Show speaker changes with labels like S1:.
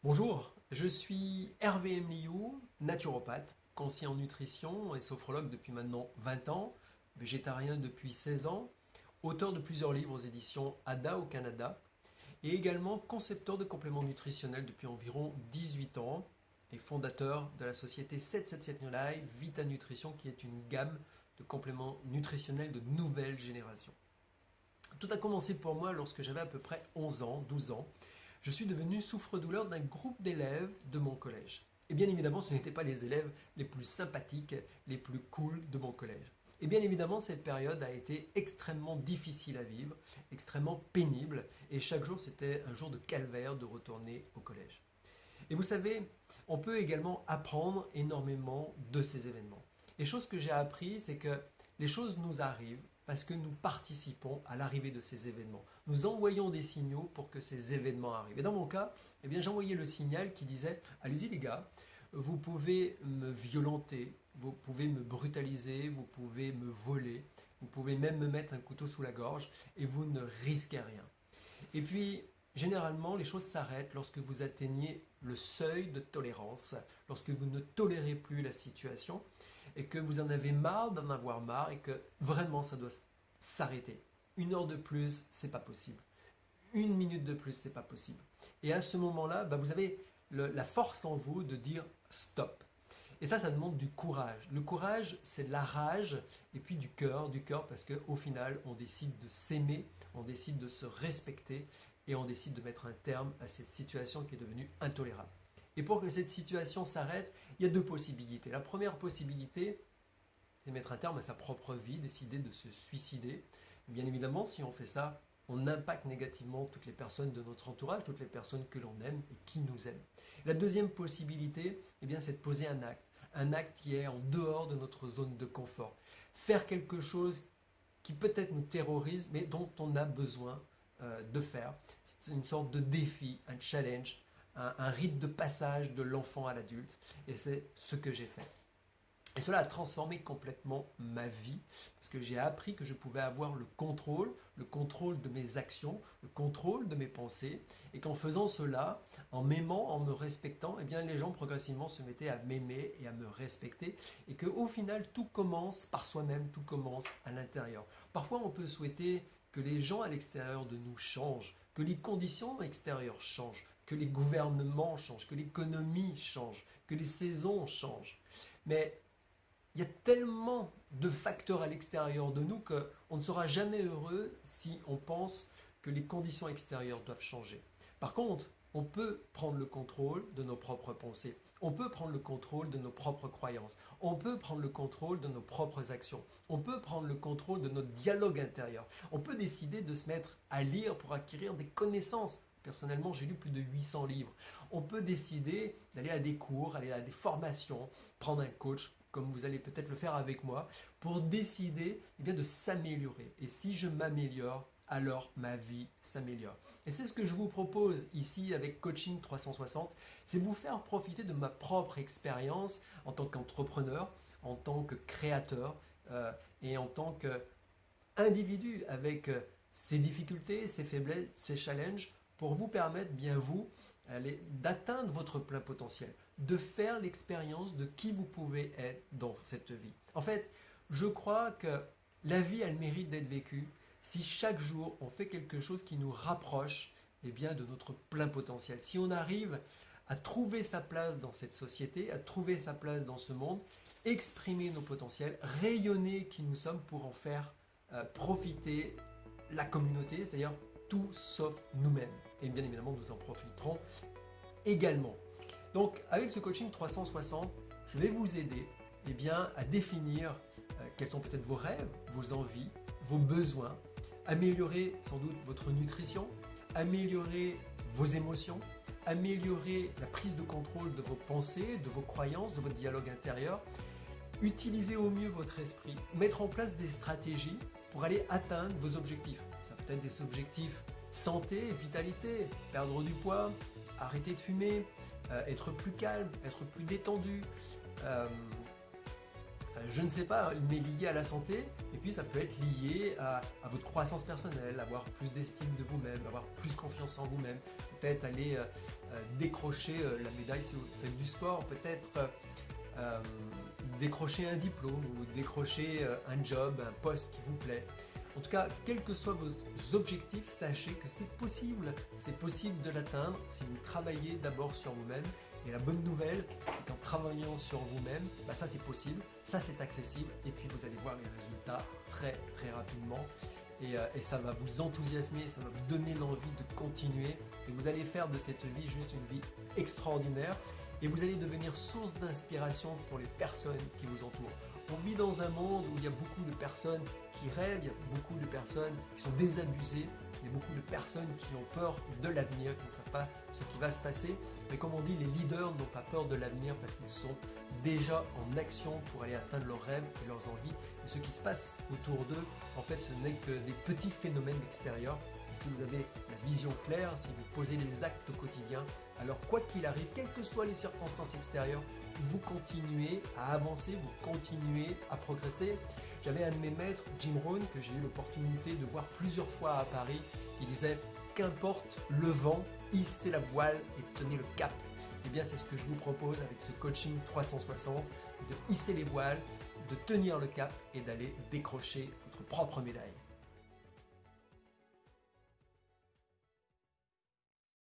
S1: Bonjour, je suis Hervé Mliou, naturopathe, conseiller en nutrition et sophrologue depuis maintenant 20 ans, végétarien depuis 16 ans, auteur de plusieurs livres aux éditions ADA au Canada et également concepteur de compléments nutritionnels depuis environ 18 ans et fondateur de la société 777 New Life Vita Nutrition qui est une gamme de compléments nutritionnels de nouvelle génération. Tout a commencé pour moi lorsque j'avais à peu près 11 ans, 12 ans. Je suis devenu souffre-douleur d'un groupe d'élèves de mon collège. Et bien évidemment, ce n'étaient pas les élèves les plus sympathiques, les plus cool de mon collège. Et bien évidemment, cette période a été extrêmement difficile à vivre, extrêmement pénible, et chaque jour c'était un jour de calvaire de retourner au collège. Et vous savez, on peut également apprendre énormément de ces événements. Et chose que j'ai appris, c'est que les choses nous arrivent parce que nous participons à l'arrivée de ces événements. Nous envoyons des signaux pour que ces événements arrivent. Et dans mon cas, eh bien, j'envoyais le signal qui disait « Allez-y les gars, vous pouvez me violenter, vous pouvez me brutaliser, vous pouvez me voler, vous pouvez même me mettre un couteau sous la gorge et vous ne risquez rien. » Et puis, généralement, les choses s'arrêtent lorsque vous atteignez le seuil de tolérance, lorsque vous ne tolérez plus la situation et que vous en avez marre d'en avoir marre et que vraiment ça doit s'arrêter. 1 heure de plus, c'est pas possible. 1 minute de plus, c'est pas possible. Et à ce moment-là, vous avez la force en vous de dire stop. Et ça demande du courage. Le courage, c'est de la rage et puis du cœur parce qu'au final, on décide de s'aimer, on décide de se respecter et on décide de mettre un terme à cette situation qui est devenue intolérable. Et pour que cette situation s'arrête, il y a 2 possibilités. La première possibilité, c'est mettre un terme à sa propre vie, décider de se suicider. Bien évidemment, si on fait ça, on impacte négativement toutes les personnes de notre entourage, toutes les personnes que l'on aime et qui nous aiment. La deuxième possibilité, c'est de poser un acte qui est en dehors de notre zone de confort. Faire quelque chose qui peut-être nous terrorise, mais dont on a besoin de faire. C'est une sorte de défi, un challenge, un rite de passage de l'enfant à l'adulte. Et c'est ce que j'ai fait. Et cela a transformé complètement ma vie, parce que j'ai appris que je pouvais avoir le contrôle de mes actions, le contrôle de mes pensées, et qu'en faisant cela, en m'aimant, en me respectant, les gens progressivement se mettaient à m'aimer et à me respecter, et qu'au final, tout commence par soi-même, tout commence à l'intérieur. Parfois, on peut souhaiter que les gens à l'extérieur de nous changent, que les conditions extérieures changent, que les gouvernements changent, que l'économie change, que les saisons changent. Mais il y a tellement de facteurs à l'extérieur de nous qu'on ne sera jamais heureux si on pense que les conditions extérieures doivent changer. Par contre, on peut prendre le contrôle de nos propres pensées. On peut prendre le contrôle de nos propres croyances. On peut prendre le contrôle de nos propres actions. On peut prendre le contrôle de notre dialogue intérieur. On peut décider de se mettre à lire pour acquérir des connaissances. Personnellement, j'ai lu plus de 800 livres. On peut décider d'aller à des cours, aller à des formations, prendre un coach, comme vous allez peut-être le faire avec moi, pour décider de s'améliorer. Et si je m'améliore, alors ma vie s'améliore. Et c'est ce que je vous propose ici avec Coaching 360, c'est vous faire profiter de ma propre expérience en tant qu'entrepreneur, en tant que créateur et en tant qu'individu avec ses difficultés, ses faiblesses, ses challenges, pour vous permettre, vous, d'atteindre votre plein potentiel, de faire l'expérience de qui vous pouvez être dans cette vie. En fait, je crois que la vie, elle mérite d'être vécue si chaque jour on fait quelque chose qui nous rapproche de notre plein potentiel. Si on arrive à trouver sa place dans cette société, à trouver sa place dans ce monde, exprimer nos potentiels, rayonner qui nous sommes pour en faire profiter la communauté, c'est-à-dire tout sauf nous-mêmes. Et bien évidemment, nous en profiterons également. Donc, avec ce coaching 360, je vais vous aider à définir quels sont peut-être vos rêves, vos envies, vos besoins, améliorer sans doute votre nutrition, améliorer vos émotions, améliorer la prise de contrôle de vos pensées, de vos croyances, de votre dialogue intérieur, utiliser au mieux votre esprit, mettre en place des stratégies pour aller atteindre vos objectifs. Ça peut être des objectifs santé, vitalité, perdre du poids, arrêter de fumer, être plus calme, être plus détendu, Je ne sais pas, mais lié à la santé, et puis ça peut être lié à votre croissance personnelle, avoir plus d'estime de vous-même, avoir plus confiance en vous-même, peut-être aller décrocher la médaille si vous faites du sport, peut-être décrocher un diplôme ou décrocher un job, un poste qui vous plaît. En tout cas, quels que soient vos objectifs, sachez que c'est possible de l'atteindre si vous travaillez d'abord sur vous-même. Et la bonne nouvelle, c'est qu'en travaillant sur vous-même, ça c'est possible, ça c'est accessible, et puis vous allez voir les résultats très très rapidement. Et ça va vous enthousiasmer, ça va vous donner l'envie de continuer, et vous allez faire de cette vie juste une vie extraordinaire, et vous allez devenir source d'inspiration pour les personnes qui vous entourent. On vit dans un monde où il y a beaucoup de personnes qui rêvent, il y a beaucoup de personnes qui sont désabusées, il y a beaucoup de personnes qui ont peur de l'avenir, qui ne savent pas ce qui va se passer. Mais comme on dit, les leaders n'ont pas peur de l'avenir parce qu'ils sont déjà en action pour aller atteindre leurs rêves et leurs envies. Et ce qui se passe autour d'eux, en fait, ce n'est que des petits phénomènes extérieurs. Et si vous avez la vision claire, si vous posez les actes au quotidien, alors quoi qu'il arrive, quelles que soient les circonstances extérieures, vous continuez à avancer, vous continuez à progresser. J'avais un de mes maîtres, Jim Rohn, que j'ai eu l'opportunité de voir plusieurs fois à Paris, qui disait « Qu'importe le vent, hissez la voile et tenez le cap ». Et bien c'est ce que je vous propose avec ce coaching 360, c'est de hisser les voiles, de tenir le cap et d'aller décrocher votre propre médaille.